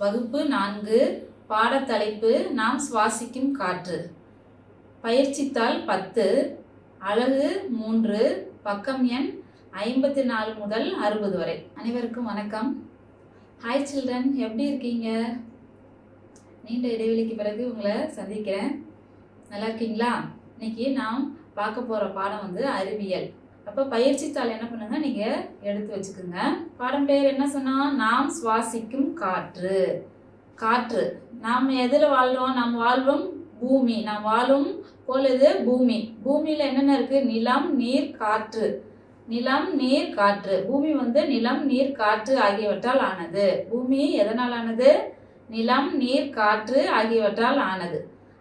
வகுப்பு 4 பாடத்தலைப்பு நாம் சுவாசிக்கும் காற்று. பயிற்சித்தாள் 10 அலகு 3 பக்கம் எண் 54 முதல் 60 வரை. அனைவருக்கும் வணக்கம். ஹாய் சில்ட்ரன், எப்படி இருக்கீங்க? நீண்ட இடைவெளிக்கு பிறகு உங்களை சந்திக்கிறேன். நல்லா இருக்கீங்களா? இன்னைக்கு நாம் பார்க்க போகிற பாடம் அறிவியல். அப்போ பயிற்சித்தாள் என்ன பண்ணுங்க, நீங்கள் எடுத்து வச்சுக்கோங்க. பாடம் பேர் என்ன சொன்னால், நாம் சுவாசிக்கும் காற்று. காற்று நாம் எதில் வாழ்கிறோம்? நாம் வாழ்வோம் பூமி. நாம் வாழும் பொழுது பூமி. பூமியில் என்னென்ன இருக்குது? நிலம், நீர், காற்று. நிலம், நீர், காற்று. பூமி நிலம், நீர், காற்று ஆகியவற்றால் ஆனது. பூமி எதனால் ஆனது? நிலம், நீர், காற்று ஆகியவற்றால் ஆனது.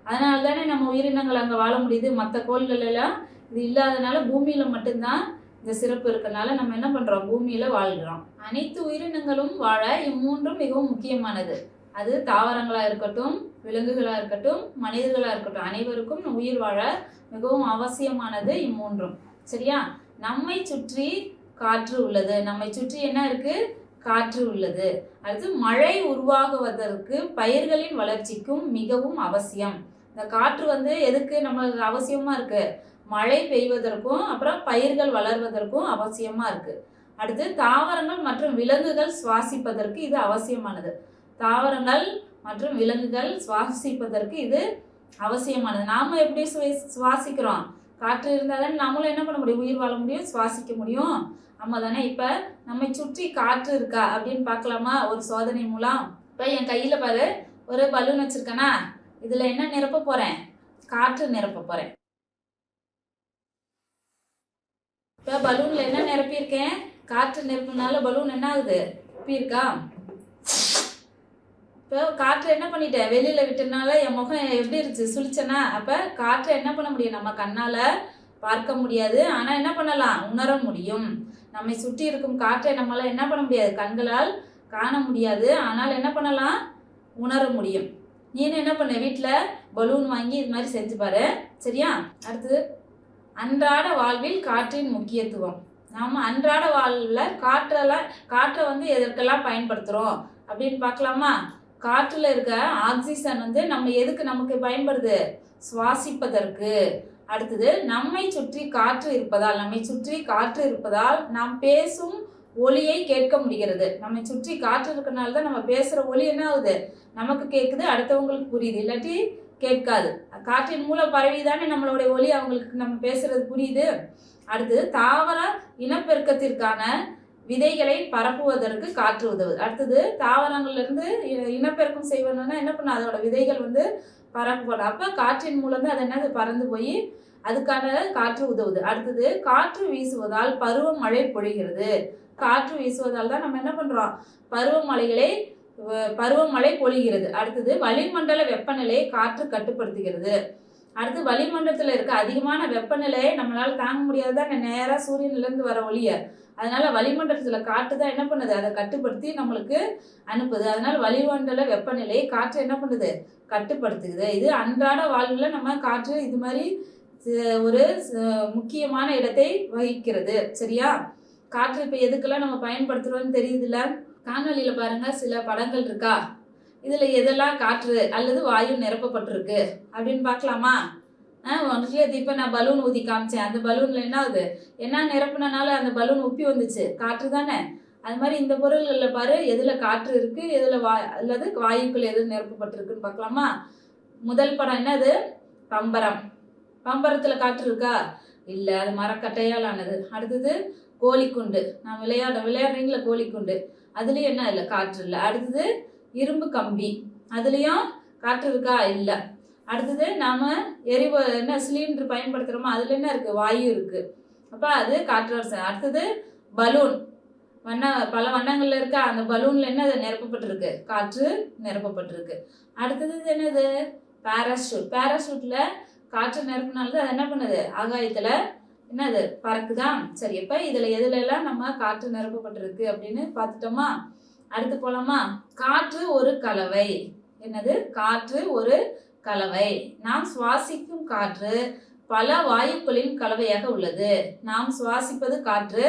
அதனால தானே நம்ம உயிரினங்கள் அங்கே வாழ முடியுது. மற்ற கோள்கள் எல்லாம் இது இல்லாதனால பூமியில் மட்டும்தான் இந்த சிறப்பு இருக்கனால நம்ம என்ன பண்ணுறோம்? பூமியில் வாழ்கிறோம். அனைத்து உயிரினங்களும் வாழ இம்மூன்றும் மிகவும் முக்கியமானது. அது தாவரங்களாக இருக்கட்டும், விலங்குகளாக இருக்கட்டும், மனிதர்களாக இருக்கட்டும், அனைவருக்கும் உயிர் வாழ மிகவும் அவசியமானது இம்மூன்றும். சரியா? நம்மை சுற்றி காற்று உள்ளது. நம்மை சுற்றி என்ன இருக்குது? காற்று உள்ளது. அடுத்து மழை உருவாகுவதற்கு பயிர்களின் வளர்ச்சிக்கும் மிகவும் அவசியம். இந்த காற்று எதுக்கு நம்மளுக்கு அவசியமாக இருக்குது? மழை பெய்வதற்கும் அப்புறம் பயிர்கள் வளர்வதற்கும் அவசியமாக இருக்குது. அடுத்து தாவரங்கள் மற்றும் விலங்குகள் சுவாசிப்பதற்கு இது அவசியமானது. தாவரங்கள் மற்றும் விலங்குகள் சுவாசிப்பதற்கு இது அவசியமானது. நாம் எப்படி சுவாசிக்கிறோம்? காற்று இருந்தால் தானே நம்மளும் என்ன பண்ண முடியும்? உயிர் வாழ முடியும், சுவாசிக்க முடியும். ஆமாம் தானே? இப்போ நம்மை சுற்றி காற்று இருக்கா அப்படின்னு பார்க்கலாமா ஒரு சோதனை மூலம்? இப்போ என் கையில் பாரு, ஒரு பலூன் வச்சுருக்கேனா, இதில் என்ன நிரப்ப போகிறேன்? காற்று நிரப்ப போகிறேன். இப்போ பலூனில் என்ன நிரப்பியிருக்கேன்? காற்று நிரப்புனால பலூன் என்ன ஆகுது? இருக்கா? இப்போ காற்று என்ன பண்ணிட்டேன்? வெளியில் விட்டனால என் முகம் எப்படி இருந்துச்சு? சுழிச்சனா? அப்போ காற்றை என்ன பண்ண முடியும்? நம்ம கண்ணால் பார்க்க முடியாது, ஆனால் என்ன பண்ணலாம்? உணர முடியும். நம்மை சுற்றி இருக்கும் காற்றை நம்மளால் என்ன பண்ண முடியாது? கண்களால் காண முடியாது, ஆனால் என்ன பண்ணலாம்? உணர முடியும். நீனு என்ன பண்ண? வீட்டில் பலூன் வாங்கி இது மாதிரி செஞ்சு பாரு. சரியா? அடுத்தது அன்றாட வாழ்வில் காற்றின் முக்கியத்துவம். நாம் அன்றாட வாழ்வில் காற்றை எதற்கெல்லாம் பயன்படுத்துகிறோம் அப்படின்னு பார்க்கலாமா? காற்றில் இருக்க ஆக்சிஜன் நம்ம எதுக்கு நமக்கு பயன்படுது? சுவாசிப்பதற்கு. அடுத்தது நம்மை சுற்றி காற்று இருப்பதால் நாம் பேசும் ஒலியை கேட்க முடிகிறது. நம்மை சுற்றி காற்று இருக்கிறனால தான் நம்ம பேசுகிற ஒலி என்ன ஆகுது? நமக்கு கேட்குது, அடுத்தவங்களுக்கு புரியுது, இல்லாட்டி கேட்காது. காற்றின் மூலம் பரவி தானே நம்மளுடைய ஒலி அவங்களுக்கு நம்ம பேசுறது புரியுது. அடுத்தது தாவர இனப்பெருக்கத்திற்கான விதைகளை பரப்புவதற்கு காற்று உதவுது. அடுத்தது தாவரங்கள்லேருந்து இனப்பெருக்கம் செய்வதுன்னா என்ன பண்ண? அதோட விதைகள் பரப்பப்படும். அப்போ காற்றின் மூலம் தான் அது என்னது? பறந்து போய் அதுக்கான காற்று உதவுது. அடுத்தது காற்று வீசுவதால் பருவமழை பொழிகிறது. காற்று வீசுவதால் தான் நம்ம என்ன பண்ணுறோம்? பருவமழை பொழிகிறது. அடுத்தது வளிமண்டல வெப்பநிலையை காற்று கட்டுப்படுத்துகிறது. அடுத்து வளிமண்டலத்தில் இருக்க அதிகமான வெப்பநிலையை நம்மளால் தாங்க முடியாதுதான் நேராக சூரியனிலேருந்து வர ஒளிய. அதனால வளிமண்டலத்தில் காற்று தான் என்ன பண்ணுது? அதை கட்டுப்படுத்தி நம்மளுக்கு அனுப்புது. அதனால வளிமண்டல வெப்பநிலையை காற்று என்ன பண்ணுது? கட்டுப்படுத்துகிறது. இது அன்றாட வாழ்வில் நம்ம காற்று இது மாதிரி ஒரு முக்கியமான இடத்தை வகிக்கிறது. சரியா? காற்று இப்போ எதுக்கெல்லாம் நம்ம பயன்படுத்துகிறோம்னு தெரியுதுல்ல? காணொலியில் பாருங்கள், சில படங்கள் இருக்கா? இதில் எதெல்லாம் காற்று அல்லது வாயு நிரப்பப்பட்டிருக்கு அப்படின்னு பார்க்கலாமா? இப்போ நான் பலூன் ஊதி காமிச்சேன். அந்த பலூனில் என்ன ஆகுது? என்ன நிரப்புனால அந்த பலூன் உப்பி வந்துச்சு? காற்று தானே. அது மாதிரி இந்த பொருள்களில் பாரு, எதில் காற்று இருக்குது, எதில் அல்லது வாயுக்கள் எது நிரப்பப்பட்டிருக்குன்னு பார்க்கலாமா? முதல் படம் என்னது? பம்பரம். பம்பரத்தில் காற்று இருக்கா? இல்லை, அது மரக்கட்டையால் ஆனது. அடுத்தது கோழிக்குண்டு. நான் விளையாடுறீங்களா கோழிக்குண்டு, அதுலேயும் என்ன இல்லை? காற்று இல்லை. அடுத்தது இரும்பு கம்பி, அதுலேயும் காற்று இருக்கா? இல்லை. அடுத்தது நாம் சிலிண்டர் பயன்படுத்துகிறோமோ அதில் என்ன இருக்குது? வாயு இருக்குது. அப்போ அது காற்று. அடுத்தது பலூன், பல வண்ணங்களில் இருக்கா? அந்த பலூனில் என்ன நிரப்பப்பட்டிருக்கு? காற்று நிரப்பப்பட்டிருக்கு. அடுத்தது என்னது? பேராஷூட்டில் காற்று நிரப்பினால்தான் அது என்ன பண்ணுது? ஆகாயத்தில் என்னது? பறக்குதான். சரி, இப்போ இதில் எதுலெல்லாம் நம்ம காற்று நிரப்பப்பட்டிருக்கு அப்படின்னு பார்த்துட்டோமா? அடுத்து போலாமா? காற்று ஒரு கலவை. என்னது? காற்று ஒரு கலவை. நாம் சுவாசிக்கும் காற்று பல வாயுக்களின் கலவையாக உள்ளது. நாம் சுவாசிப்பது காற்று.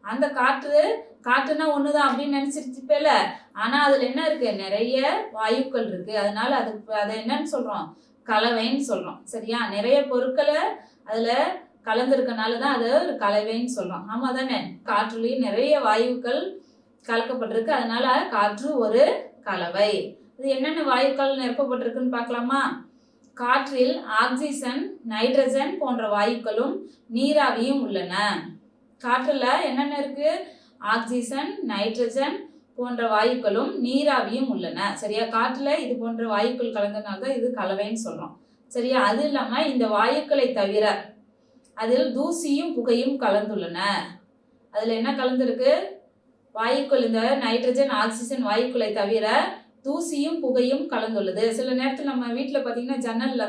அந்த காற்று காற்றுனா ஒண்ணுதான் அப்படின்னு நினைச்சிருச்சுப்பேல. ஆனா அதுல என்ன இருக்கு, நிறைய வாயுக்கள் இருக்கு. அதனால அதை என்னன்னு சொல்றோம், கலவைன்னு சொல்றோம். சரியா, நிறைய பொருட்களை அதுல கலந்துருக்கனாலதான் அது ஒரு கலவைன்னு சொல்றோம். ஆமா தானே, காற்றுலயும் நிறைய வாயுக்கள் கலக்கப்பட்டிருக்கு, அதனால காற்று ஒரு கலவை. இது என்னென்ன வாயுக்கள் நிரப்பப்பட்டிருக்குன்னு பார்க்கலாமா? காற்றில் ஆக்சிஜன், நைட்ரஜன் போன்ற வாயுக்களும் நீராவியும் உள்ளன. காற்றுல என்னென்ன இருக்கு, ஆக்சிஜன், நைட்ரஜன் போன்ற வாயுக்களும் நீராவியும் உள்ளன. சரியா, காற்றுல இது போன்ற வாயுக்கள் கலந்தனால தான் இது கலவைன்னு சொல்றோம். சரியா, அது இல்லாம இந்த வாயுக்களை தவிர அதில் தூசியும் புகையும் கலந்துள்ளன. அதுல என்ன கலந்துருக்கு, வாயுக்கள், இந்த நைட்ரஜன், ஆக்சிஜன் வாயுக்களை தவிர தூசியும் புகையும் கலந்துள்ளது. சில நேரத்தில் நம்ம வீட்டில் பார்த்தீங்கன்னா ஜன்னல்ல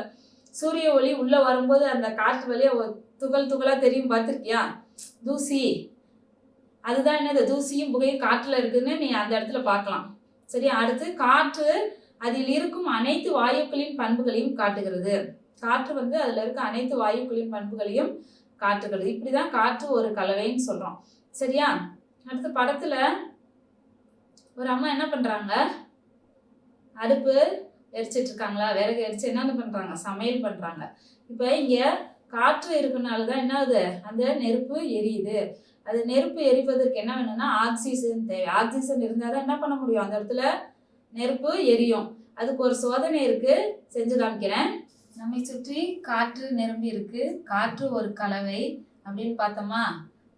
சூரிய ஒளி உள்ள வரும்போது அந்த காற்று வழியா துகள் துகளா தெரியும், பார்த்துருக்கியா? தூசி, அதுதான் என்னது, தூசியும் புகையும் காற்றுல இருக்குன்னு நீ அந்த இடத்துல பார்க்கலாம். சரி, அடுத்து காற்று அதில் இருக்கும் அனைத்து வாயுக்களின் பண்புகளையும் காட்டுகிறது. காற்று வந்து அதுல இருக்க அனைத்து வாயுக்களின் பண்புகளையும் காட்டுகிறது. இப்படிதான் காற்று ஒரு கலவைன்னு சொல்றோம். சரியா, அடுத்த படத்துல ஒரு அம்மா என்ன பண்றாங்க, அடுப்பு எரிச்சிட்டு இருக்காங்களா, விறகு எரிச்சு என்ன பண்றாங்க, சமையல் பண்றாங்க. இப்ப இங்க காற்று இருக்கனாலதான் என்ன ஆகுது, அந்த நெருப்பு எரியுது. அது நெருப்பு எரிப்பதற்கு என்ன வேணும்னா ஆக்சிஜன் தேவை. ஆக்சிஜன் இருந்தாதான் என்ன பண்ண முடியும், அந்த இடத்துல நெருப்பு எரியும். அதுக்கு ஒரு சோதனை இருக்கு, செஞ்சு காமிக்கிறேன். நம்மை சுற்றி காற்று நிரம்பி இருக்கு. காற்று ஒரு கலவை அப்படின்னு பார்த்தோமா.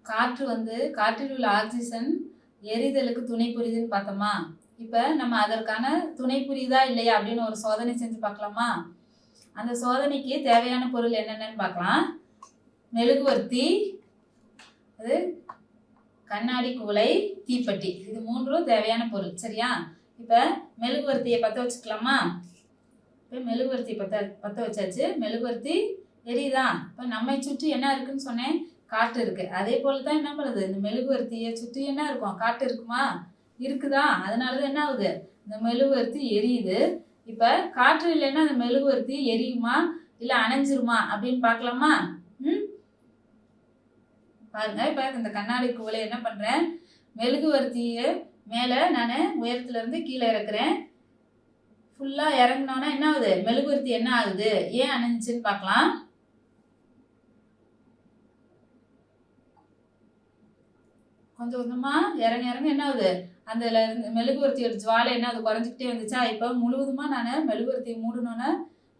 காற்று வந்து காற்றில் உள்ள ஆக்சிஜன் எரிதலுக்கு துணை புரியுதுன்னு பார்த்தோமா. இப்ப நம்ம அதற்கான துணை புரியுதா இல்லையா அப்படின்னு ஒரு சோதனை செஞ்சு பார்க்கலாமா. அந்த சோதனைக்கு தேவையான பொருள் என்னென்னு பார்க்கலாம். மெழுகுவர்த்தி, அது கண்ணாடி குவளை, தீப்பெட்டி, இது மூன்றும் தேவையான பொருள். சரியா, இப்ப மெழுகுவர்த்தியை பற்ற வச்சுக்கலாமா. இப்போ மெழுகுவர்த்தி பற்ற வச்சாச்சு. மெழுகுவர்த்தி எரியுதா. இப்போ நம்மை சுற்றி என்ன இருக்குன்னு சொன்னேன், காற்று இருக்கு. அதே போல தான் என்ன பண்ணுது, இந்த மெழுகுவர்த்தியை சுற்றி என்ன இருக்கும், காற்று இருக்குமா, இருக்குதா. அதனாலதான் என்ன ஆகுது, இந்த மெழுகுவர்த்தி எரியுது. இப்ப காற்று இல்லைன்னா அந்த மெழுகுவர்த்தி எரியுமா இல்ல அணைஞ்சிருமா அப்படின்னு பார்க்கலாமா. பாருங்க, இப்ப இந்த கண்ணாடி குவளை என்ன பண்றேன், மெழுகுவர்த்திய மேல நான் உயரத்துல இருந்து கீழே இறக்குறேன். ஃபுல்லா இறங்கினோன்னா என்ன ஆகுது, மெழுகுவர்த்தி என்ன ஆகுது, ஏன் அணைஞ்சுன்னு பார்க்கலாம். கொஞ்சம் கொஞ்சமா இறங்க இறங்க என்ன ஆகுது, அந்த மெழுகுவர்த்தியோட ஜுவாலை என்ன அது குறைஞ்சிக்கிட்டே வந்துச்சா. இப்போ முழுவதுமா நான் மெழுகுவர்த்தியை மூடணுன்னா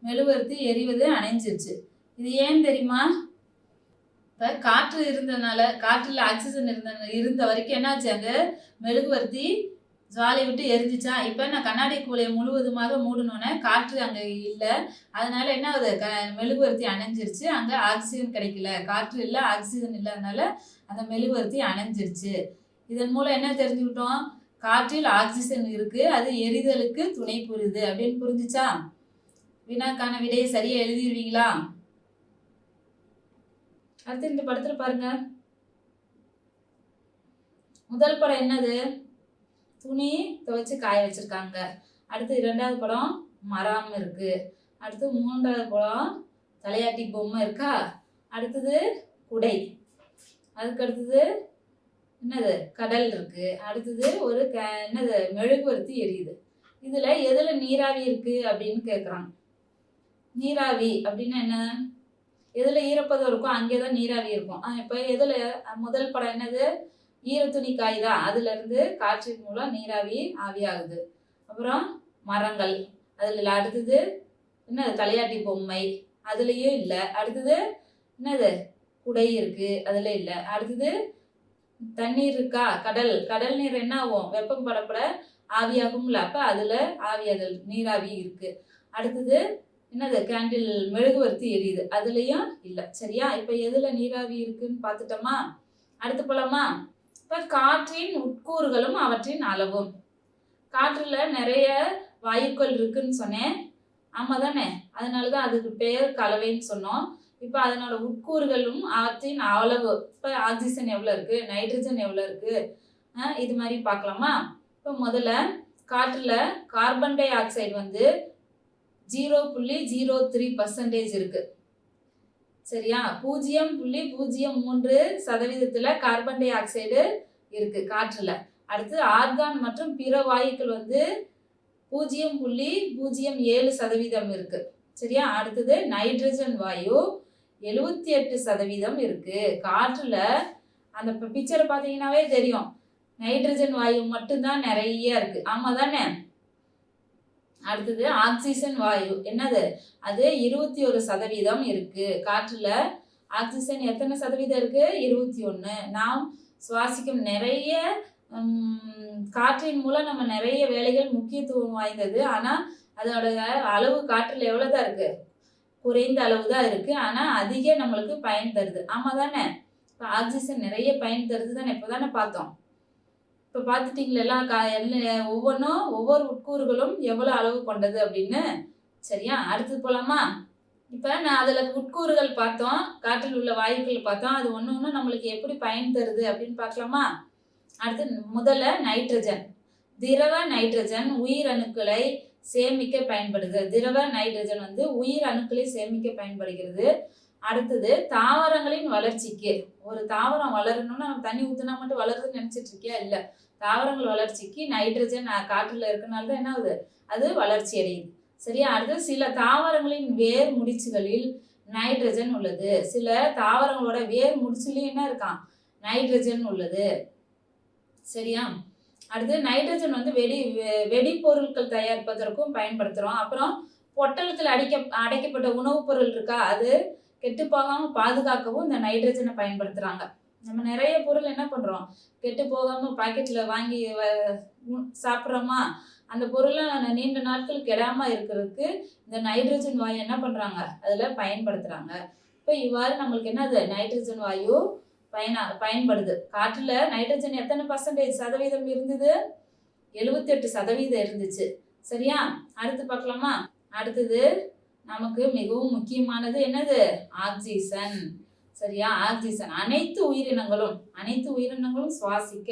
மெழுகுவர்த்தி எரிவது அணைஞ்சிருச்சு. இது ஏன் தெரியுமா, இப்போ காற்று இருந்ததுனால, காற்றுல ஆக்சிஜன் இருந்த வரைக்கும் என்னாச்சு, அங்க மெழுகுவர்த்தி ஜுவாலை விட்டு எரிஞ்சிச்சா. இப்போ நான் கண்ணாடி குவளையை முழுவதுமாக மூடணுன்னே காற்று அங்கே இல்லை. அதனால என்ன ஆகுது, மெழுகுவர்த்தி அணைஞ்சிருச்சு. அங்கே ஆக்சிஜன் கிடைக்கல, காற்று இல்லை, ஆக்சிஜன் இல்லை, அதனால அந்த மெழுகுவர்த்தி அணைஞ்சிருச்சு. இதன் மூலம் என்ன தெரிஞ்சுக்கிட்டோம், காற்றில் ஆக்சிஜன் இருக்கு, அது எரிதலுக்கு துணை புரியுது அப்படின்னு புரிஞ்சுச்சா. வினாக்கான விடையை சரியா எழுதிடுவீங்களா. அடுத்து இந்த படத்துல பாருங்க, முதல் படம் என்னது, துணி துவைச்சு காய வச்சிருக்காங்க. அடுத்து இரண்டாவது படம் மரம் இருக்கு. அடுத்து மூன்றாவது படம் தலையாட்டி பொம்மை இருக்கா. அடுத்தது குடை. அதுக்கு அடுத்தது என்னது, கடல் இருக்கு. அடுத்தது ஒரு என்னது, மெழுகுவர்த்தி எரியுது. இதுல எதுல நீராவி இருக்கு அப்படின்னு கேக்குறாங்க. நீராவி அப்படின்னா என்ன, எதுல ஈரப்பதம் இருக்கும் அங்கேதான் நீராவி இருக்கும். இப்ப எதுல, முதல் படம் என்னது, ஈரத்துணி காய்தான், அதுல இருந்து காற்றின் மூலம் நீராவி ஆவியாகுது. அப்புறம் மரங்கள், அதுல அடுத்தது என்னது, தலையாட்டி பொம்மை, அதுலயும் இல்லை. அடுத்தது என்னது, குடை இருக்கு, அதுல இல்லை. அடுத்தது தண்ணீர் இருக்கா, கடல், கடல் நீர் என்ன ஆகும், வெப்பம் படப்பட ஆவியாகும்ல, அப்ப அதுல ஆவியாதல் நீராவி இருக்கு. அடுத்தது என்னது, கேண்டில் மெழுகுவர்த்தி எரியுது, அதுலயும் இல்லை. சரியா, இப்ப எதுல நீராவி இருக்குன்னு பார்த்துட்டோமா. அடுத்து போலாமா. இப்ப காற்றின் உட்கூறுகளும் அவற்றின் அளவும். காற்றுல நிறைய வாயுக்கள் இருக்குன்னு சொன்னேன், ஆமா தானே, அதனாலதான் அதுக்கு பெயர் கலவைன்னு சொன்னோம். இப்ப அதனோட உட்கூறுகளும் அவற்றின் அளவு. இப்ப ஆக்சிஜன் எவ்வளவு இருக்கு, நைட்ரஜன் எவ்வளவு இருக்கு, இது மாதிரி பார்க்கலாமா. இப்ப முதல்ல காற்றுல கார்பன் டை ஆக்சைடு வந்து 0.03% இருக்கு. சரியா, 0.03% கார்பன் டை ஆக்சைடு இருக்கு காற்றுல. அடுத்து ஆர்கான் மற்றும் பிற வாயுக்கள் வந்து 0.07% இருக்கு. சரியா? அடுத்தது நைட்ரஜன் வாயு 78% இருக்கு. காற்றுல அந்த பிக்சரை பார்த்தீங்கன்னாவே தெரியும், நைட்ரஜன் வாயு மட்டும்தான் நிறைய இருக்கு. ஆமா தானே? அடுத்தது ஆக்சிஜன் வாயு என்னது, அது 21% இருக்கு. காற்றுல ஆக்சிஜன் எத்தனை சதவீதம் இருக்கு? 21. நாம் சுவாசிக்கும் நிறைய காற்றின் மூலம் நம்ம நிறைய வேலைகள் முக்கியத்துவம் வாய்ந்தது. ஆனா அதோட அளவு காற்றுல எவ்வளவுதான் இருக்கு? குறைந்த அளவு தான் இருக்கு. ஆனா அதிக நம்மளுக்கு பயன் தருது. ஆமா தானே? இப்போ ஆக்சிஜன் நிறைய பயன் தருது தானே, இப்பதானே பார்த்தோம். இப்போ பார்த்துட்டீங்களா ஒவ்வொன்றும் ஒவ்வொரு உட்கூறுகளும் எவ்வளோ அளவு கொண்டது அப்படின்னு. சரியா? அடுத்தது போலாமா? இப்போ நான் அதில் உட்கூறுகள் பார்த்தோம், காற்றில் உள்ள வாயுக்கள் பார்த்தோம், அது ஒன்று ஒன்று நம்மளுக்கு எப்படி பயன் தருது அப்படின்னு பார்க்கலாமா? அடுத்து முதல்ல நைட்ரஜன். திரவ நைட்ரஜன் உயிர் அணுக்களை சேமிக்க பயன்படுகிறது. திரவ நைட்ரஜன் வந்து உயிர் அணுக்களை சேமிக்க பயன்படுகிறது. அடுத்தது தாவரங்களின் வளர்ச்சிக்கு. ஒரு தாவரம் வளரணும்னா நம்ம தண்ணி ஊற்றினா மட்டும் வளருதுன்னு நினைச்சிட்டு இருக்கியா? இல்லை, தாவரங்கள் வளர்ச்சிக்கு நைட்ரஜன் காற்றுல இருக்கனால தான் என்ன ஆகுது, அது வளர்ச்சி அடையுது. சரியா? அடுத்து சில தாவரங்களின் வேர் முடிச்சுகளில் நைட்ரஜன் உள்ளது. சில தாவரங்களோட வேர் முடிச்சுலையும் என்ன இருக்கான்? நைட்ரஜன் உள்ளது. சரியா? அடுத்து நைட்ரஜன் வந்து வெடிப்பொருட்கள் தயாரிப்பதற்கும் பயன்படுத்துகிறோம். அப்புறம் பொட்டலத்தில் அடைக்கப்பட்ட உணவுப் பொருள் இருக்கா, அது கெட்டு போகாமல் பாதுகாக்கவும் இந்த நைட்ரஜனை பயன்படுத்துகிறாங்க. நம்ம நிறைய பொருள் என்ன பண்ணுறோம், கெட்டு போகாமல் பாக்கெட்டில் வாங்கி சாப்பிட்றோமா, அந்த பொருளை நீண்ட நாட்கள் கெடாமல் இருக்கிறதுக்கு இந்த நைட்ரஜன் வாயு என்ன பண்ணுறாங்க, அதில் பயன்படுத்துகிறாங்க. இப்போ இவ்வாறு நம்மளுக்கு என்னது, நைட்ரஜன் வாயு பயன்படுது. காற்றுல நைட்ரஜன் எத்தனை சதவீதம் இருந்தது? 78% இருந்துச்சு. சரியா? அடுத்து பார்க்கலாமா? அடுத்தது நமக்கு மிகவும் முக்கியமானது என்னது? ஆக்சிஜன். சரியா? ஆக்சிஜன் அனைத்து உயிரினங்களும் சுவாசிக்க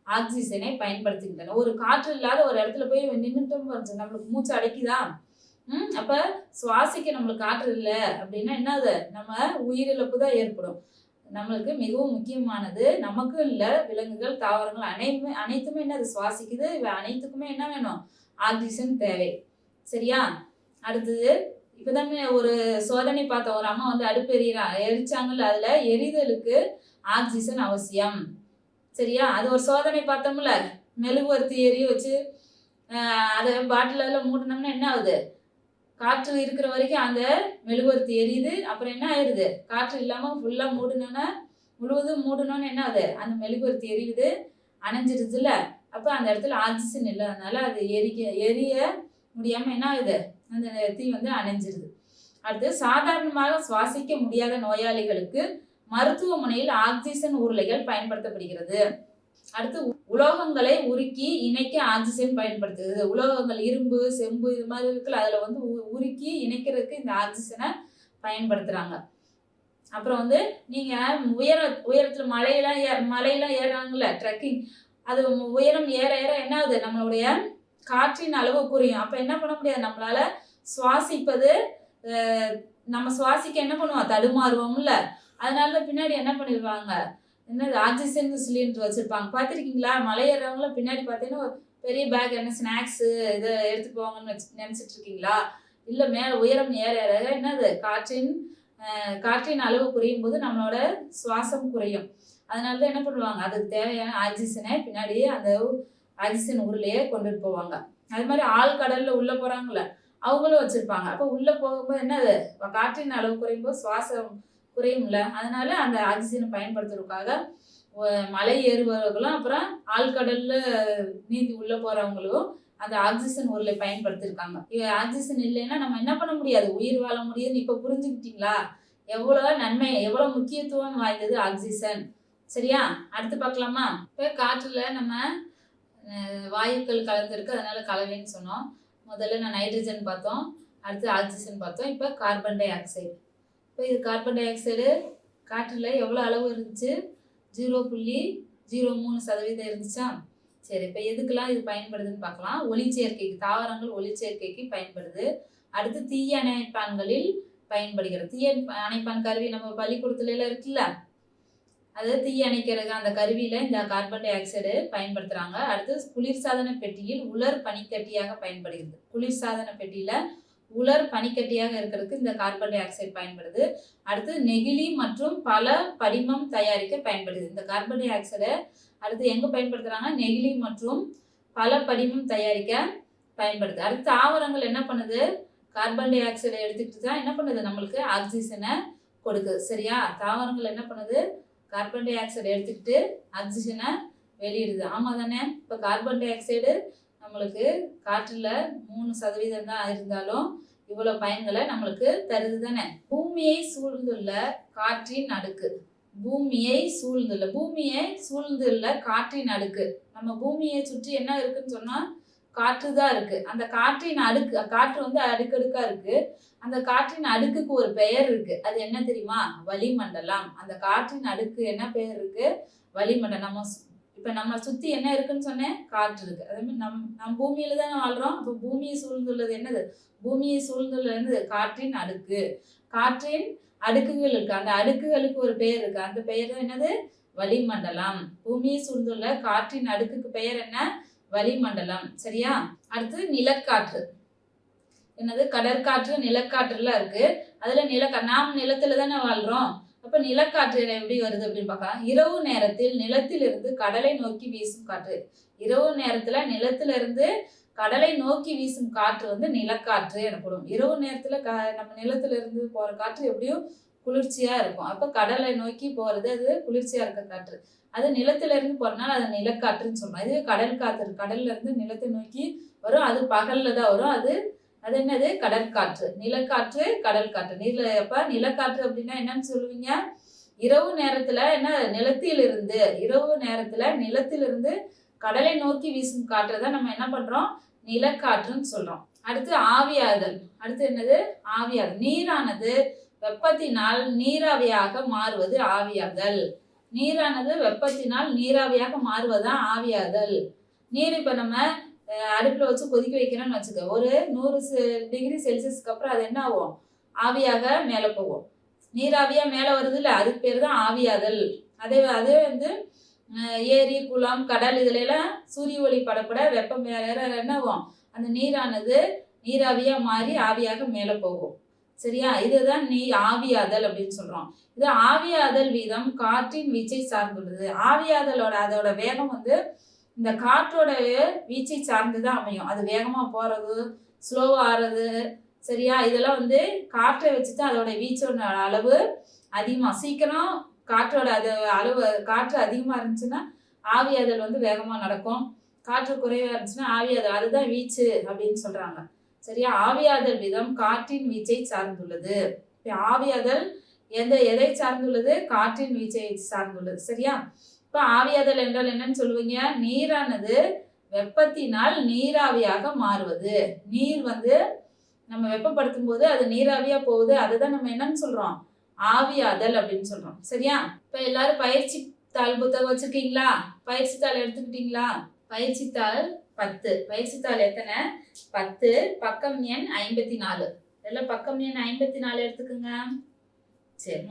ஆக்சிஜனை பயன்படுத்துகின்றன. ஒரு காற்று இல்லாத ஒரு இடத்துல போய் நின்றுட்டோம், நம்மளுக்கு மூச்சு அடைக்குதா? அப்ப சுவாசிக்க நம்மளுக்கு காற்று இல்லை அப்படின்னா என்னது, நம்ம உயிரிழப்பு தான் ஏற்படும். நம்மளுக்கு மிகவும் முக்கியமானது, நமக்கு இல்லை, விலங்குகள் தாவரங்கள் அனைத்துமே என்னது சுவாசிக்குது. இவை அனைத்துக்குமே என்ன வேணும்? ஆக்சிஜன் தேவை. சரியா? அடுத்தது இப்போதான் ஒரு சோதனை பார்த்தோம். ஒரு அம்மா வந்து அடுப்பு எரிச்சாங்கல்ல, அதுல எரிதலுக்கு ஆக்சிஜன் அவசியம். சரியா? அது ஒரு சோதனை பார்த்தோம்ல, மெழுகுவர்த்தி எரிய வச்சு அதை பாட்டிலில் மூடினோம்னா என்ன ஆகுது, காற்று இருக்கிற வரைக்கும் அந்த மெழுகுவர்த்தி எரியுது. அப்புறம் என்ன ஆயிடுது, காற்று இல்லாமல் ஃபுல்லாக முழுவதும் மூடணும்னு என்ன ஆகுது, அந்த மெழுகுவர்த்தி எரியுது, அணைஞ்சிருதுல. அப்போ அந்த இடத்துல ஆக்சிஜன் இல்லாதனால அது எரிய முடியாமல் என்ன ஆகுது, அந்த தீ வந்து அணைஞ்சிருது. அடுத்து சாதாரணமாக சுவாசிக்க முடியாத நோயாளிகளுக்கு மருத்துவமனையில் ஆக்சிஜன் உருளைகள் பயன்படுத்தப்படுகிறது. அடுத்து உலோகங்களை உருக்கி இணைக்க ஆக்சிஜன் பயன்படுத்துகிறது. உலோகங்கள் இரும்பு, செம்பு இது மாதிரி இருக்குல்ல, அதில் வந்து உருக்கி இணைக்கிறதுக்கு இந்த ஆக்சிஜனை பயன்படுத்துகிறாங்க. அப்புறம் வந்து நீங்கள் உயரத்தில் மலையெல்லாம் ஏறாங்கல்ல, ட்ரெக்கிங், அது உயரம் ஏற ஏற என்ன ஆகுது, நம்மளுடைய காற்றின் அளவு குறையும். அப்போ என்ன பண்ண முடியாது, நம்மளால சுவாசிப்பது, நம்ம சுவாசிக்க என்ன பண்ணுவோம், தடுமாறுவோம்ல. அதனால பின்னாடி என்ன பண்ணிடுவாங்க, என்னது ஆக்சிஜன் சிலிண்டர் வச்சுருப்பாங்க. பார்த்துருக்கீங்களா? மலை ஏறவங்கள பின்னாடி பார்த்தீங்கன்னா பெரிய பேக், என்ன ஸ்நாக்ஸு இதை எடுத்து போவாங்கன்னு நினச்சிட்டு இருக்கீங்களா? இல்லை, மேலே உயரம் ஏற ஏற என்னது காற்றின் அளவு குறையும் போது நம்மளோட சுவாசம் குறையும். அதனால தான் என்ன பண்ணுவாங்க, அதுக்கு தேவையான ஆக்சிஜனை பின்னாடியே அந்த ஆக்சிஜன் உருளையே கொண்டுட்டு போவாங்க. அது மாதிரி ஆழ்கடலில் உள்ளே போகிறாங்கள, அவங்களும் வச்சுருப்பாங்க. அப்போ உள்ளே போகும்போது என்னது, காற்றின் அளவு குறையும் போது சுவாசம் குறையும்ல. அதனால அந்த ஆக்சிஜனை பயன்படுத்துறதுக்காக மலை ஏறுபவர்களும் அப்புறம் ஆழ்கடலில் நீந்தி உள்ளே போகிறவங்களும் அந்த ஆக்சிஜன் உருளை பயன்படுத்தியிருக்காங்க. ஆக்சிஜன் இல்லைன்னா நம்ம என்ன பண்ண முடியாது, உயிர் வாழ முடியுதுன்னு இப்போ புரிஞ்சுக்கிட்டீங்களா? எவ்வளோ நன்மை, எவ்வளோ முக்கியத்துவம் வாய்ந்தது ஆக்சிஜன். சரியா? அடுத்து பார்க்கலாமா? இப்போ காற்றுல நம்ம வாயுக்கள் கலந்துருக்கு, அதனால கலவைன்னு சொன்னோம். முதல்ல நான் நைட்ரஜன் பார்த்தோம், அடுத்து ஆக்சிஜன் பார்த்தோம், இப்போ கார்பன் டை ஆக்சைடு. இப்போ இது கார்பன் டை ஆக்சைடு காற்றில் எவ்வளோ அளவு இருந்துச்சு, 0.03% இருந்துச்சா? சரி, இப்போ எதுக்கெல்லாம் இது பயன்படுதுன்னு பார்க்கலாம். ஒளிச்சேர்க்கைக்கு, தாவரங்கள் ஒளிச்சேர்க்கைக்கு பயன்படுது. அடுத்து தீய அணைப்பான்களில் பயன்படுகிறது. தீய அணைப்பான் கருவி நம்ம பள்ளிக்கூடத்துல இருக்குல்ல, அது தீ அணைக்கிறது அந்த கருவியில் இந்த கார்பன் டை ஆக்சைடு பயன்படுத்துகிறாங்க. அடுத்து குளிர்சாதன பெட்டியில் உலர் பனிக்கட்டியாக பயன்படுகிறது. குளிர்சாதன பெட்டியில் உலர் பனிக்கட்டியாக இருக்கிறதுக்கு இந்த கார்பன் டை ஆக்சைடு பயன்படுது. அடுத்து நெகிழி மற்றும் பல படிமம் தயாரிக்க பயன்படுது. இந்த கார்பன் டை ஆக்சைடை அடுத்து எங்கே பயன்படுத்துகிறாங்க? நெகிழி மற்றும் பல படிமம் தயாரிக்க பயன்படுது. அடுத்து தாவரங்கள் என்ன பண்ணுது? கார்பன் டை ஆக்சைடை எடுத்துக்கிட்டு தான் என்ன பண்ணுது? நம்மளுக்கு ஆக்சிஜனை கொடுக்குது. சரியா? தாவரங்கள் என்ன பண்ணுது? கார்பன் டை ஆக்சைடு எடுத்துக்கிட்டு ஆக்சிஜனை வெளியிடுது. ஆமாம் தானே? இப்போ கார்பன் டை ஆக்சைடு நம்மளுக்கு காற்றில் 3% தான் இருந்தாலும் இவ்வளோ பயன்களை நம்மளுக்கு தருது தானே. பூமியை சூழ்ந்துள்ள காற்றின் அடுக்கு. பூமியை சூழ்ந்துள்ள காற்றின் அடுக்கு. நம்ம பூமியை சுற்றி என்ன இருக்குன்னு சொன்னால் காற்று தான் இருக்கு. அந்த காற்றின் அடுக்கு, காற்று வந்து அடுக்கடுக்கா இருக்கு. அந்த காற்றின் அடுக்குக்கு ஒரு பெயர் இருக்கு. அது என்ன தெரியுமா? வளிமண்டலம். அந்த காற்றின் அடுக்கு என்ன பெயர் இருக்கு? வளிமண்டலம். நம்ம சுத்தி என்ன இருக்குன்னு சொன்னேன்? காற்று இருக்கு. அதே மாதிரி நம்ம பூமியில தானே வாழ்றோம். அப்போ பூமியை சூழ்ந்துள்ளது என்னது? பூமியை சூழ்ந்துள்ளது காற்றின் அடுக்கு. காற்றின் அடுக்குகள் இருக்கு. அந்த அடுக்குகளுக்கு ஒரு பெயர் இருக்கு. அந்த பெயர் என்னது? வளிமண்டலம். பூமியை சூழ்ந்துள்ள காற்றின் அடுக்குக்கு பெயர் என்ன? வளிமண்டலம். சரியா? அடுத்து நிலக்காற்று. என்னது? கடற்காற்று, நிலக்காற்றுலாம் இருக்கு. அதுல நாம் நிலத்துல தானே வாழ்றோம். அப்ப நிலக்காற்று எப்படி வருது அப்படின்னு பார்க்கலாம். இரவு நேரத்தில் நிலத்திலிருந்து கடலை நோக்கி வீசும் காற்று. இரவு நேரத்துல நிலத்திலிருந்து கடலை நோக்கி வீசும் காற்று வந்து நிலக்காற்று எனப்படும். இரவு நேரத்துல நம்ம நிலத்துல இருந்து போற காற்று எப்படியும் குளிர்ச்சியா இருக்கும். அப்ப கடலை நோக்கி போறது அது குளிர்ச்சியா இருக்க காற்று. அது நிலத்துல இருந்து போறதுனால அது நிலக்காற்றுன்னு சொல்றோம். இதுவே கடல் காற்று, கடல்ல இருந்து நிலத்தை நோக்கி வரும். அது பகல்ல தான் வரும். அது என்னது? கடற்காற்று. நிலக்காற்று, கடல் காற்று. அப்ப நிலக்காற்று அப்படின்னா என்னன்னு சொல்லுவீங்க? இரவு நேரத்துல என்ன? இரவு நேரத்துல நிலத்திலிருந்து கடலை நோக்கி வீசும் காற்றை தான் நம்ம என்ன பண்றோம்? நிலக்காற்றுன்னு சொல்றோம். அடுத்து ஆவியாதல். அடுத்து என்னது? ஆவியாதல். நீரானது வெப்பத்தினால் நீராவியாக மாறுவது ஆவியாதல். நீரானது வெப்பத்தினால் நீராவியாக மாறுவதுதான் ஆவியாதல். நீர் இப்ப நம்ம அடுப்புல வச்சு கொதிக்க வைக்கிறோம்னு வச்சுக்க. ஒரு 100 டிகிரி செல்சியஸ்க்கு அப்புறம் அது என்ன ஆகும்? ஆவியாக மேலே போகும். நீராவியா மேலே வருது இல்லை? அதுக்கு பேர் தான் ஆவியாதல். அதே வந்து ஏரி, குளம், கடல் இதுல எல்லாம் சூரிய ஒளி படப்பட வெப்பம் வேற என்ன ஆகும்? அந்த நீரானது நீராவியா மாறி ஆவியாக மேலே போகும். சரியா? இதுதான் ஆவியாதல் அப்படின்னு சொல்றோம். இது ஆவியாதல் வீதம் காற்றின் வீச்சை சார்ந்துள்ளது. அதோட வேகம் வந்து இந்த காற்றோட வீச்சை சார்ந்துதான் அமையும். அது வேகமா போறது, ஸ்லோவா ஆறது. சரியா? இதெல்லாம் வந்து காற்றை வச்சுதான் அதோட வீச்சோட அளவு அதிகமா, சீக்கிரம் காற்றோட காற்று அதிகமா இருந்துச்சுன்னா ஆவியாதல் வந்து வேகமா நடக்கும். காற்று குறைவா இருந்துச்சுன்னா ஆவியாதல், அதுதான் வீச்சு அப்படின்னு சொல்றாங்க. சரியா? ஆவியாதல் விதம் காற்றின் வீச்சை சார்ந்துள்ளது. ஆவியாதல் எதை சார்ந்துள்ளது? காற்றின் வீச்சை சார்ந்துள்ளது. சரியா? இப்ப ஆவியாதல் என்றால் என்னன்னு சொல்லுவீங்க? நீரானது வெப்பத்தினால் நீராவியாக மாறுவது. நீர் வந்து நம்ம வெப்பப்படுத்தும் போது அது நீராவியா போகுது. அதுதான் நம்ம என்னன்னு சொல்றோம்? ஆவியாதல் அப்படின்னு சொல்றோம். சரியா? இப்ப எல்லாரும் பயிற்சி தாள் புத்தகம் வச்சிருக்கீங்களா? பயிற்சி தாள் எடுத்துக்கிட்டீங்களா? பயிற்சி தாள் 10. பயிற்சி தாள் எத்தனை? 10. பக்கம் எண் 54. இதெல்லாம் பக்கம் எண் 54 எடுத்துக்கோங்க. சரி,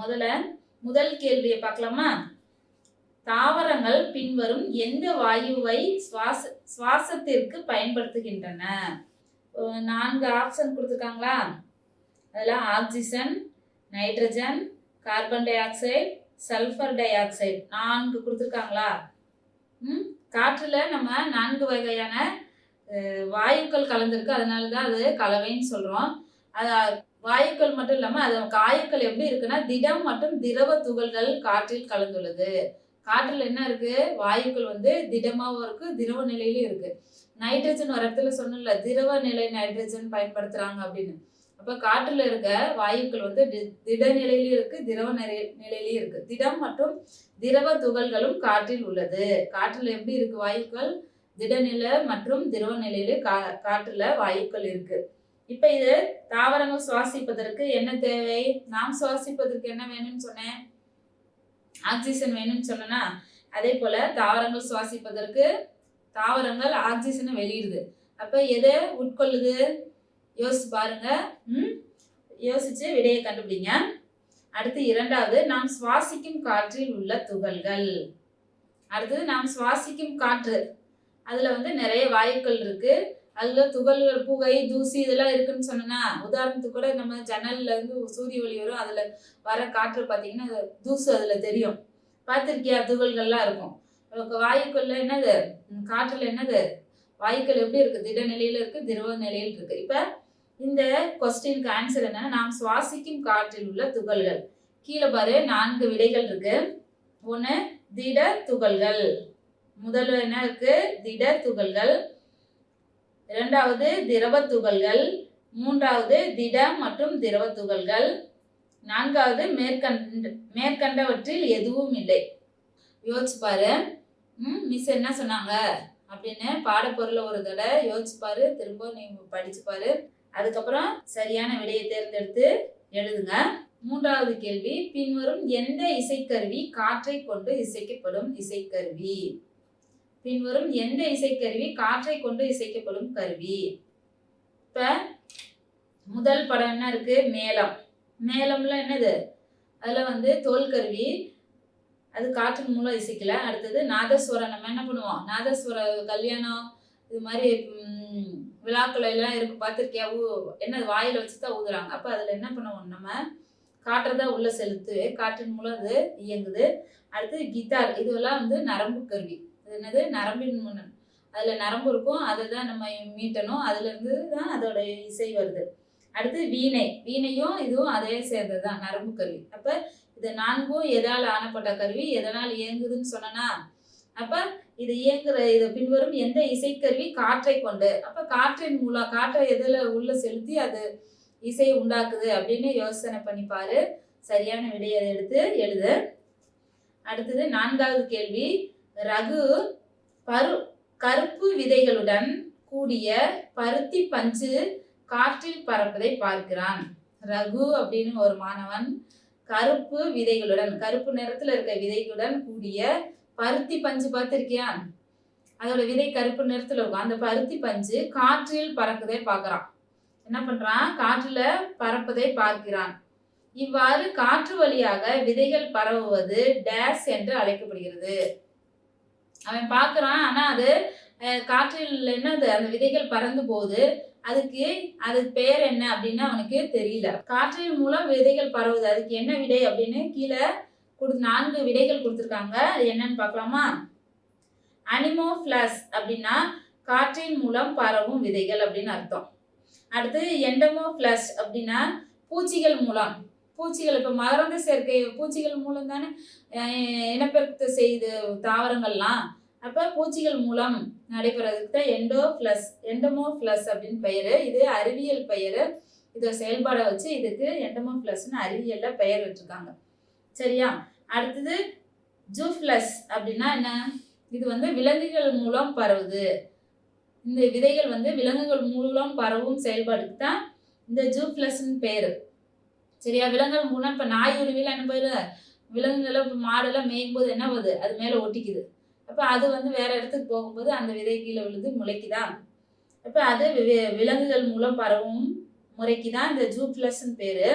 முதல் கேள்வியை பார்க்கலாமா? தாவரங்கள் பின்வரும் எந்த வாயுவை சுவாசத்திற்கு பயன்படுத்துகின்றன? 4 ஆப்ஷன் கொடுத்துருக்காங்களா? அதெல்லாம் oxygen, nitrogen, carbon di oxide, sulphur di oxide 4 கொடுத்துருக்காங்களா? காற்றுல நம்ம 4 வகையான வாயுக்கள் கலந்துருக்கு. அதனால தான் அது கலவைன்னு சொல்றோம். அது வாயுக்கள் மட்டும் இல்லாம அது வாயுக்கள் எப்படி இருக்குன்னா திடம் மற்றும் திரவ துகள்கள் காற்றில் கலந்துள்ளது. காற்றுல என்ன இருக்கு? வாயுக்கள் வந்து திடமாவும் இருக்கு, திரவ நிலையிலும் இருக்கு. நைட்ரஜன் ஒரு இடத்துல சொன்னல, திரவ நிலை நைட்ரஜன் பயன்படுத்துறாங்க அப்படின்னு. அப்ப காற்றுல இருக்க வாயுக்கள் வந்து திட நிலையிலும் இருக்கு, திரவ நிலையிலும் இருக்கு. திடம் மற்றும் திரவ துகள்களும் காற்றில் உள்ளது. காற்றுல எப்படி இருக்கு வாயுக்கள்? திடநிலை மற்றும் திரவ நிலையில காற்றுல வாயுக்கள் இருக்கு. இப்ப இது தாவரங்கள் சுவாசிப்பதற்கு என்ன தேவை? நாம் சுவாசிப்பதற்கு என்ன வேணும்னு சொன்னேன்? ஆக்சிஜன் வேணும்னு சொன்னா, அதே போல தாவரங்கள் சுவாசிப்பதற்கு தாவரங்கள் ஆக்சிஜனை வெளியிடுது. அப்ப எதை உட்கொள்ளுது? யோசிச்சு பாருங்க. யோசிச்சு விடையை கண்டுபிடிங்க. அடுத்து இரண்டாவது நாம் சுவாசிக்கும் காற்றில் உள்ள துகள்கள். அடுத்தது நாம் சுவாசிக்கும் காற்று, அதுல வந்து நிறைய வாயுக்கள் இருக்கு. அதுல துகள்கள், புகை, தூசி இதெல்லாம் இருக்குன்னு சொன்னா, உதாரணத்துக்கு கூட நம்ம ஜன்னல்ல இருந்து சூரிய ஒளி வரும், அதுல வர காற்று பார்த்தீங்கன்னா தூசு அதுல தெரியும். பார்த்திருக்கியா? துகள்கள்லாம் இருக்கும். வாயுக்கள்ல என்னது, காற்றுல என்னது, வாயுக்கள் எப்படி இருக்கு? திட நிலையில இருக்கு, திரவ நிலையில் இருக்கு. இப்ப இந்த கொஸ்டினுக்கு ஆன்சர் என்ன? நாம் சுவாசிக்கும் காற்றில் உள்ள துகள்கள். கீழே பாரு 4 விடைகள் இருக்கு. ஒன்று திட துகள்கள். முதல்ல என்ன இருக்கு? திட துகள்கள். இரண்டாவது திரவ துகள்கள். மூன்றாவது திட மற்றும் திரவ துகள்கள். நான்காவது மேற்கண்டவற்றில் எதுவும் இல்லை. யோசிச்சு பாரு. மிஸ் என்ன சொன்னாங்க அப்படின்னு பாடப்பொருளை ஒரு தடவை யோசிச்சு பாரு, திரும்ப நீ படிச்சு பாரு. அதுக்கப்புறம் சரியான விடையை தேர்ந்தெடுத்து எழுதுங்க. மூன்றாவது கேள்வி, பின்வரும் எந்த இசைக்கருவி காற்றை கொண்டு இசைக்கப்படும் இசைக்கருவி? பின்வரும் எந்த இசைக்கருவி காற்றை கொண்டு இசைக்கப்படும் கருவி? இப்ப முதல் படம் என்ன இருக்கு? மேளம். மேளம்ல என்னது? அதுல வந்து தோல் கருவி, அது காற்றின் மூலம் இசைக்கல. அடுத்தது நாதஸ்வரம். நம்ம என்ன பண்ணுவோம்? நாதஸ்வர கல்யாணம் இது மாதிரி விழாக்கள் எல்லாம் இருக்கு, பார்த்துருக்கியா? என்னது, வாயில வச்சுதான் ஊதுறாங்க. அப்ப அதுல என்ன பண்ணுவோம்? நம்ம காற்றைதான் உள்ள செலுத்து, காற்றின் மூலம் அது இயங்குது. அடுத்து கிட்டார். இதுவெல்லாம் வந்து நரம்பு கருவி. அது என்னது? நரம்பின் முன்ன அதுல நரம்பு இருக்கும், அதை தான் நம்ம மீட்டணும், அதுல இருந்து தான் அதோட இசை வருது. அடுத்து வீணை. வீணையும் இதுவும் அதே சேர்ந்ததுதான், நரம்பு கருவி. அப்ப இது 4ம் எதால் ஆனப்பட்ட கருவி, எதனால் இயங்குதுன்னு சொன்னா, அப்ப இது இதை பின்வரும் எந்த இசைக்கருவி காற்றை கொண்டு, அப்ப காற்றின் மூலம், காற்றை எதுல உள்ள செலுத்தி அது இசை உண்டாக்குது அப்படின்னு யோசனை பண்ணிப்பாரு. சரியான விடையை எடுத்து எழுது. அடுத்தது 4வது கேள்வி, ரகு கருப்பு விதைகளுடன் கூடிய பருத்தி பஞ்சு காற்றில் பறப்பதை பார்க்கிறான். ரகு அப்படின்னு ஒரு மாணவன் கருப்பு விதைகளுடன், கருப்பு நிறத்துல இருக்க விதைகளுடன் கூடிய பருத்தி பஞ்சு பார்த்திருக்கியா? அதோட விதை கருப்பு நிறத்துல இருக்கும். அந்த பருத்தி பஞ்சு காற்றில் பறப்பதை பார்க்கிறான். என்ன பண்றான்? காற்றுல பறப்பதை பார்க்கிறான். இவ்வாறு காற்று வழியாக விதைகள் பரவுவது டேஸ் என்று அழைக்கப்படுகிறது. அவன் பார்க்கறான், ஆனா அது காற்றில் என்னது, அந்த விதைகள் பறந்து போகுது. அதுக்கு பெயர் என்ன அப்படின்னு அவனுக்கு தெரியல. காற்றின் மூலம் விதைகள் பரவுது, அதுக்கு என்ன விடை அப்படின்னு கீழே 4 விடைகள் கொடுத்துருக்காங்க. அது என்னன்னு பார்க்கலாமா? அனிமோஃபிளஸ் அப்படின்னா காற்றின் மூலம் பரவும் விதைகள் அப்படின்னு அர்த்தம். அடுத்து எண்டமோஃபிளஸ் அப்படின்னா பூச்சிகள் மூலம். பூச்சிகள், இப்போ மகரந்த சேர்க்கை பூச்சிகள் மூலம் தானே இனப்பெருக்கத்தை செய்து தாவரங்கள்லாம். அப்போ பூச்சிகள் மூலம் நடைபெறதுக்கு தான் எண்டமோஃபிளஸ் அப்படின்னு பெயர். இது அறிவியல் பெயர். இதோட செயல்பாடை வச்சு இதுக்கு எண்டமோஃபிளஸ்ன்னு அறிவியல்ல பெயர் வச்சிருக்காங்க. சரியா? அடுத்தது ஜூஃபிளஸ் அப்படின்னா என்ன? இது வந்து விலங்குகள் மூலம் பரவுது. இந்த விதைகள் வந்து விலங்குகள் மூலம் பரவும் செயல்பாடுக்கு தான் இந்த ஜூஃபிளஸ்ன்னு பேரு. சரியா? விலங்குகள் மூலம் இப்போ நாய் உருவில என்ன போயிரு, விலங்குகளை இப்போ மாடெல்லாம் மேயும் போது என்ன ஆகுது? அது மேலே ஒட்டிக்குது. அப்போ அது வந்து வேற இடத்துக்கு போகும்போது அந்த விதை கீழே விழுது, முளைக்குதான். அப்போ அது விலங்குகள் மூலம் பரவும் முறைக்கு தான் இந்த ஜூஃபிளஸ்ன்னு பேரு.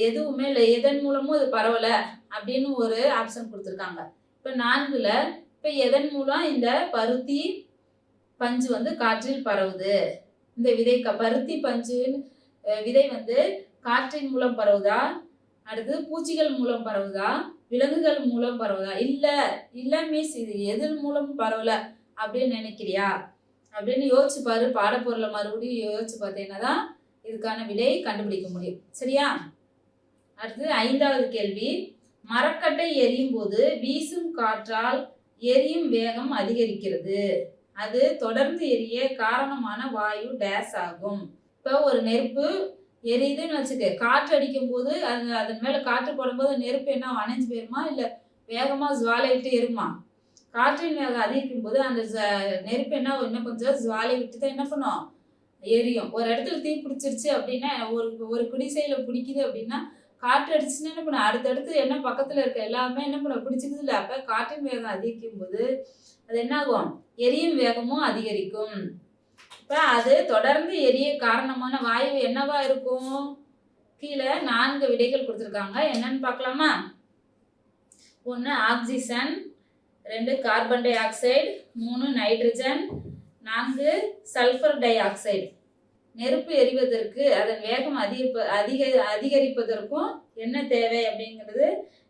எதுவுமே இல்லை, எதன் மூலமும் அது பரவலை அப்படின்னு ஒரு ஆப்ஷன் கொடுத்துருக்காங்க. இப்போ 4ல் இப்போ எதன் மூலம் இந்த பருத்தி பஞ்சு வந்து காற்றில் பரவுது? இந்த விதை பருத்தி பஞ்சு விதை வந்து காற்றின் மூலம் பரவுதா? அடுத்து பூச்சிகள் மூலம் பரவுதா? விலங்குகள் மூலம் பரவுதா? இல்ல மிஸ், இது எதன் மூலம் பரவல அப்படின்னு நினைக்கிறியா அப்படின்னு யோசிச்சு பாரு. பாடப்பொருளை மறுபடியும் யோசிச்சு பார்த்தீங்கன்னா தான் இதுக்கான விடை கண்டுபிடிக்க முடியும். சரியா? அடுத்து 5வது கேள்வி, மரக்கட்டை எரியும் போது வீசும் காற்றால் எரியும் வேகம் அதிகரிக்கிறது. அது தொடர்ந்து எரிய காரணமான வாயு டேஸ் ஆகும். இப்போ ஒரு நெருப்பு எரியுதுன்னு வச்சுக்க, காற்று அடிக்கும் போது அதன் மேல காற்று போடும்போது நெருப்பு என்ன அணைஞ்சு போயிருமா, இல்ல வேகமா ஜுவாலையிட்டு எருமா? காற்றின் வேகம் அதிகரிக்கும் போது அந்த நெருப்பு என்ன கொஞ்சம் ஜுவாலை விட்டு தான் என்ன பண்ணும், எரியும். ஒரு இடத்துல தீ பிடிச்சிருச்சு அப்படின்னா, ஒரு குடிசையில பிடிக்குது அப்படின்னா காற்று அடிச்சுன்னா என்ன பண்ணும், அடுத்தடுத்து என்ன பக்கத்துல இருக்க எல்லாமே என்ன பண்ணும், பிடிச்சிக்குது இல்லை? அப்ப காற்றின் வேகம் அதிகரிக்கும் போது அது என்ன ஆகும்? எரியும் வேகமும் அதிகரிக்கும். இப்ப அது தொடர்ந்து எரிய காரணமான வாயு என்னவா இருக்கும்? கீழே 4 விடைகள் கொடுத்துருக்காங்க. என்னன்னு பார்க்கலாமா? 1 oxygen, 2 carbon di oxide, 3 nitrogen, 4 sulphur di oxide. நெருப்பு எரிவதற்கு அதன் வேகம் அதிகரிப்பதற்கும் என்ன தேவை அப்படிங்கிறது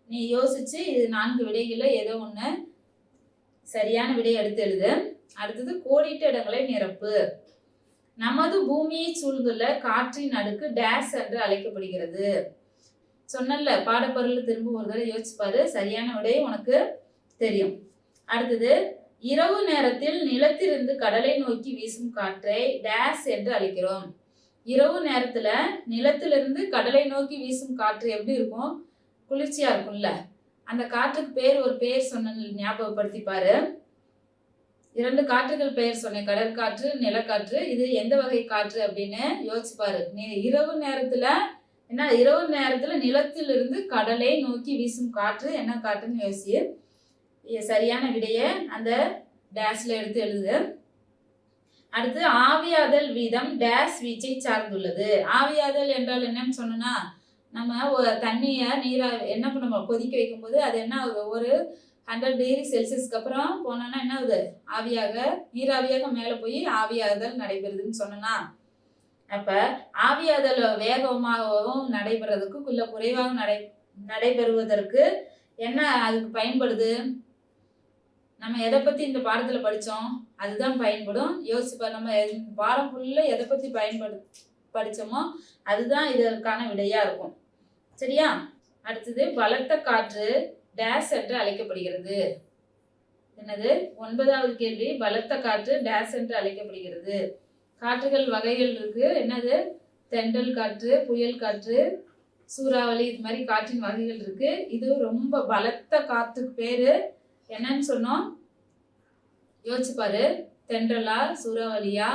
நீ யோசிச்சு இது 4 விடைகளில் ஏதோ ஒன்று சரியான விடையை எடுத்து எழுது. அடுத்தது கோடிட்ட இடங்களை நிரப்பு. நமது பூமியை சூழ்ந்துள்ள காற்றின் அடுக்கு டேஸ் என்று அழைக்கப்படுகிறது. சொன்னல பாடப்பொருள் திரும்ப ஒரு தடவை யோசிப்பாரு, சரியான விடை உனக்கு தெரியும். அடுத்தது இரவு நேரத்தில் நிலத்திலிருந்து கடலை நோக்கி வீசும் காற்றை டேஸ் என்று அழைக்கிறோம். இரவு நேரத்துல நிலத்திலிருந்து கடலை நோக்கி வீசும் காற்று எப்படி இருக்கும்? குளிர்ச்சியா இருக்கும்ல. அந்த காற்றுக்கு ஒரு பேர் சொன்ன ஞாபகப்படுத்திப்பாரு. 2 காற்றுகள் பெயர் சொன்னேன், கடற்காற்று, நிலக்காற்று. இது எந்த வகை காற்று அப்படின்னு யோசிச்சுப்பாரு. இரவு நேரத்துல நிலத்திலிருந்து கடலை நோக்கி வீசும் காற்று என்ன காற்றுன்னு யோசி. சரியான விடைய அந்த டேஷ்ல எடுத்து எழுது. அடுத்து ஆவியாதல் வீதம் டேஷ் வீச்சை சார்ந்துள்ளது. ஆவியாதல் என்றால் என்னன்னு சொன்னா, நம்ம தண்ணியை என்ன பண்ணுவோம், கொதிக்க வைக்கும் போது அது என்ன ஆகுது, ஒரு 100 டிகிரி செல்சியஸ்க்கு அப்புறம் போனோன்னா என்ன ஆகுது, நீராவியாக மேலே போய் ஆவியாதல் நடைபெறுதுன்னு சொன்னா. அப்ப ஆவியாதல் வேகமாகவும் நடைபெறதுக்கு இல்ல குறைவாக நடைபெறுவதற்கு என்ன அதுக்கு பயன்படுது? நம்ம எதை பத்தி இந்த பாடத்துல படிச்சோம் அதுதான் பயன்படும். யோசிப்பா, நம்ம பாடம் ஃபுல்லா எதை பத்தி படிச்சோமோ அதுதான் இதற்கான விடையா இருக்கும். சரியா? அடுத்தது பலத்த காற்று டேஷ் என்று அழைக்கப்படுகிறது. என்னது? 9வது கேள்வி. பலத்த காற்று டேஷ் என்று அழைக்கப்படுகிறது. காற்றுகள் வகைகள் இருக்கு. என்னது? தென்றல் காற்று, புயல் காற்று, சூறாவளி, இது மாதிரி காற்றின் வகைகள் இருக்கு. இது ரொம்ப பலத்த காற்றுக்கு பேரு என்னன்னு சொன்னோம்? யோசிச்சு பாரு. தென்றலா, சூறாவளியா,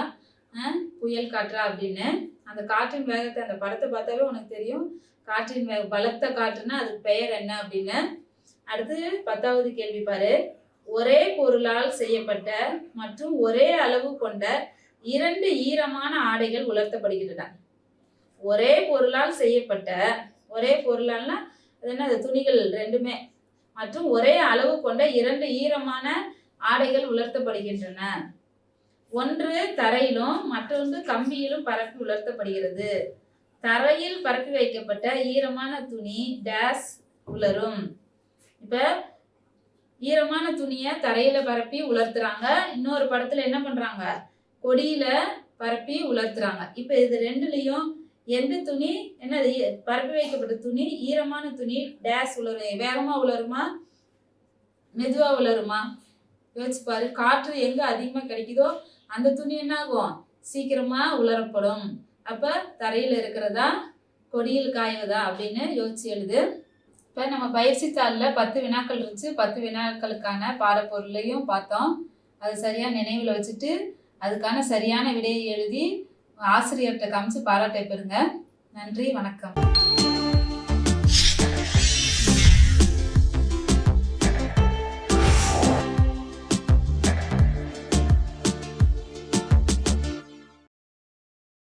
புயல் காற்றா அப்படின்னு. அந்த காற்றின் வேகத்தை அந்த படத்தை பார்த்தாவே உனக்கு தெரியும். காற்றின் பலத்த காற்றுன்னா அதுக்கு பெயர் என்ன அப்படின்னு. அடுத்து 10வது கேள்வி பாரு. ஒரே பொருளால் செய்யப்பட்ட மற்றும் ஒரே அளவு கொண்ட 2 ஈரமான ஆடைகள் உலர்த்தப்படுகின்றன. ஒரே பொருளால் செய்யப்பட்ட, ஒரே பொருளால்னா அது என்ன, துணிகள் 2மே, மற்றும் ஒரே அளவு கொண்ட 2 ஈரமான ஆடைகள் உலர்த்தப்படுகின்றன. ஒன்று தரையிலும் மற்றொன்று கம்பியிலும் பரப்பி உலர்த்தப்படுகிறது. தரையில் பரப்பி வைக்கப்பட்ட ஈரமான துணி டேஸ் உலரும். இப்ப ஈரமான துணியை தரையில பரப்பி உலர்த்துறாங்க. இன்னொரு படத்துல என்ன பண்றாங்க, கொடியில பரப்பி உலர்த்துறாங்க. இப்ப இது 2லயும் எந்த துணி என்னது, பரப்பி வைக்கப்பட்ட துணி ஈரமான துணி டேஸ் உலரும். வேகமா உலருமா மெதுவா உலருமா? யோசிச்சு பாரு. காற்று எங்க அதிகமா கிடைக்குதோ அந்த துணி என்ன ஆகும், சீக்கிரமா உலரப்படும். அப்ப தரையில இருக்கிறதா கொடியில் காய்வதா அப்படின்னு யோசிச்சு எழுது. இப்ப நம்ம பயிற்சி தாளில் 10 வினாக்கள் இருந்துச்சு. 10 வினாக்களுக்கான பாடப்பொருளையும் பார்த்தோம். அது சரியா நினைவில் வச்சுட்டு அதுக்கான சரியான விடையை எழுதி ஆசிரியர்கிட்ட காமிச்சு பாராட்டை பெறுங்க. நன்றி, வணக்கம்.